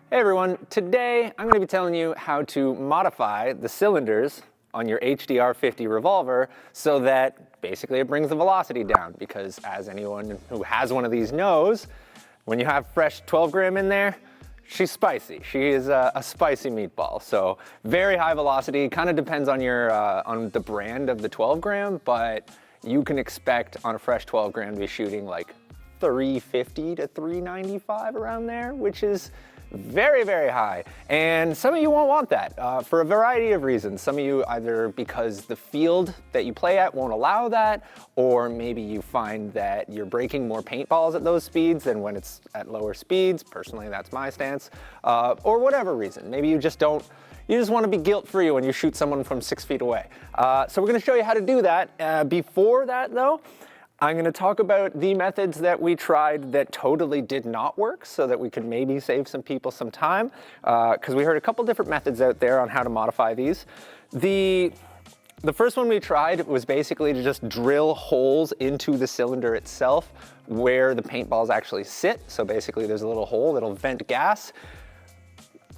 Hey everyone, today I'm going to be telling you how to modify the cylinders on your HDR50 revolver so that basically it brings the velocity down, because as anyone who has one of these knows, when you have fresh 12 gram in there, she's spicy. She is a spicy meatball. So very high velocity, kind of depends on your on the brand of the 12 gram, but you can expect on a fresh 12 gram to be shooting like 350 to 395 around there, which is very, very high. And some of you won't want that for a variety of reasons. Some of you either because the field that you play at won't allow that, or maybe you find that you're breaking more paintballs at those speeds than when it's at lower speeds. Personally, that's my stance. Or whatever reason. Maybe you just want to be guilt-free when you shoot someone from 6 feet away. So we're gonna show you how to do that. Before that though, I'm going to talk about the methods that we tried that totally did not work, so that we could maybe save some people some time, because we heard a couple different methods out there on how to modify these. The first one we tried was basically to just drill holes into the cylinder itself where the paintballs actually sit. So basically there's a little hole that'll vent gas.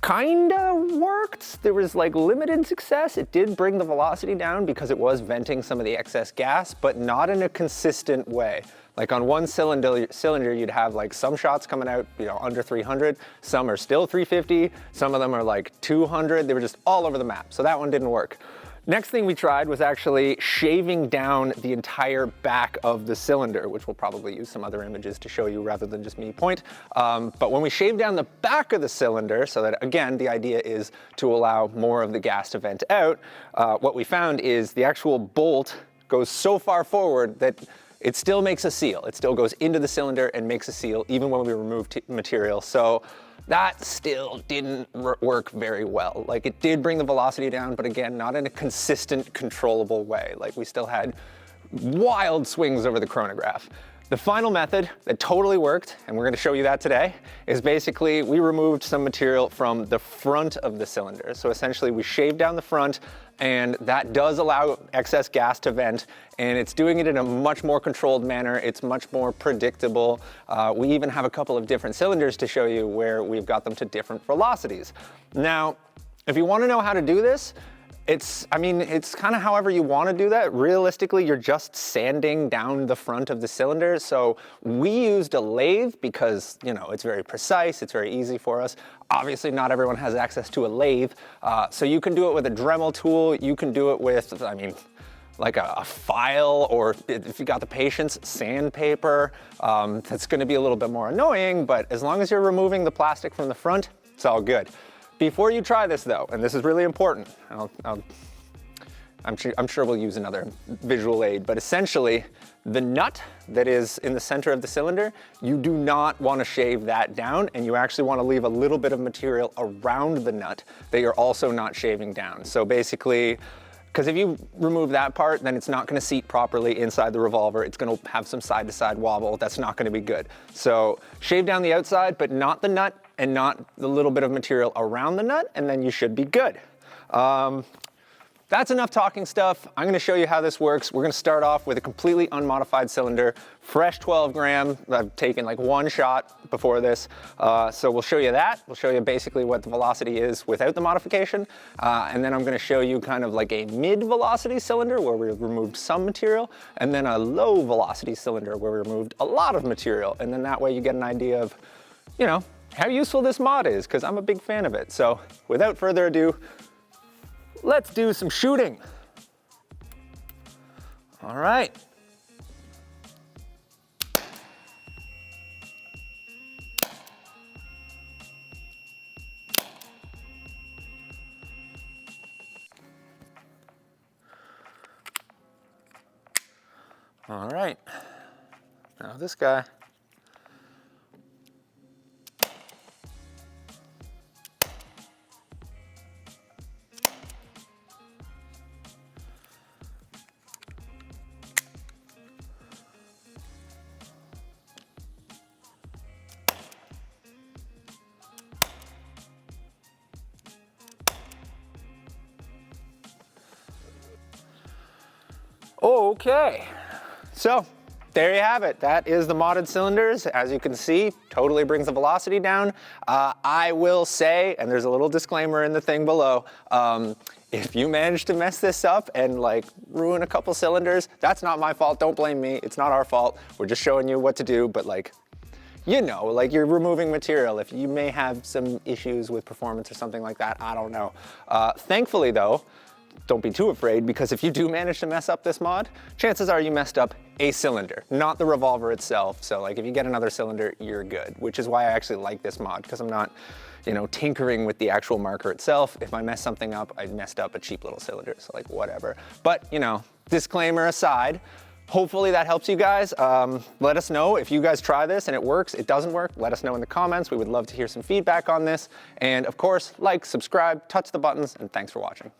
Kinda worked. There was like limited success. It did bring the velocity down because it was venting some of the excess gas, but not in a consistent way. Like on one cylinder you'd have like some shots coming out, under 300, some are still 350, some of them are like 200. They were just all over the map. So that one didn't work. Next thing we tried was actually shaving down the entire back of the cylinder, which we'll probably use some other images to show you rather than just me point. But when we shave down the back of the cylinder, so that again, the idea is to allow more of the gas to vent out, what we found is the actual bolt goes so far forward that it still makes a seal. It still goes into the cylinder and makes a seal even when we remove material. So that still didn't work very well. Like, it did bring the velocity down, but again, not in a consistent, controllable way. Like, we still had wild swings over the chronograph. The final method that totally worked, and we're gonna show you that today, is basically we removed some material from the front of the cylinder. So essentially we shaved down the front, and that does allow excess gas to vent, and it's doing it in a much more controlled manner. It's much more predictable. We even have a couple of different cylinders to show you where we've got them to different velocities. Now, if you wanna know how to do this, it's kind of however you want to do that. Realistically, you're just sanding down the front of the cylinder. So we used a lathe because, it's very precise, it's very easy for us. Obviously, not everyone has access to a lathe. So you can do it with a Dremel tool. You can do it with, like a file, or if you got the patience, sandpaper. That's going to be a little bit more annoying, but as long as you're removing the plastic from the front, it's all good. Before you try this though, and this is really important, I'm sure we'll use another visual aid, but essentially the nut that is in the center of the cylinder, you do not want to shave that down, and you actually want to leave a little bit of material around the nut that you're also not shaving down. So basically, because if you remove that part, then it's not going to seat properly inside the revolver. It's going to have some side-to-side wobble. That's not going to be good. So shave down the outside, but not the nut and not the little bit of material around the nut, and then you should be good. That's enough talking stuff. I'm going to show you how this works. We're going to start off with a completely unmodified cylinder, fresh 12 gram. I've taken like one shot before this. So we'll show you that. We'll show you basically what the velocity is without the modification. And then I'm going to show you kind of like a mid-velocity cylinder where we removed some material, and then a low velocity cylinder where we removed a lot of material. And then that way you get an idea of, how useful this mod is, because I'm a big fan of it. So without further ado, let's do some shooting. All right. All right. Now this guy. Okay, so there you have it. That is the modded cylinders. As you can see, totally brings the velocity down. I will say, and there's a little disclaimer in the thing below, if you manage to mess this up and like ruin a couple cylinders, that's not my fault. Don't blame me. It's not our fault. We're just showing you what to do, but like, you know, like you're removing material. If you may have some issues with performance or something like that, I don't know. Thankfully though, don't be too afraid, because if you do manage to mess up this mod, chances are you messed up a cylinder, not the revolver itself. So like if you get another cylinder, you're good, which is why I actually like this mod, because I'm not, you know, tinkering with the actual marker itself. If I mess something up, I messed up a cheap little cylinder, so like whatever. But, you know, disclaimer aside, hopefully that helps you guys. Let us know if you guys try this and it works, it doesn't work, let us know in the comments. We would love to hear some feedback on this. And of course, like, subscribe, touch the buttons, and thanks for watching.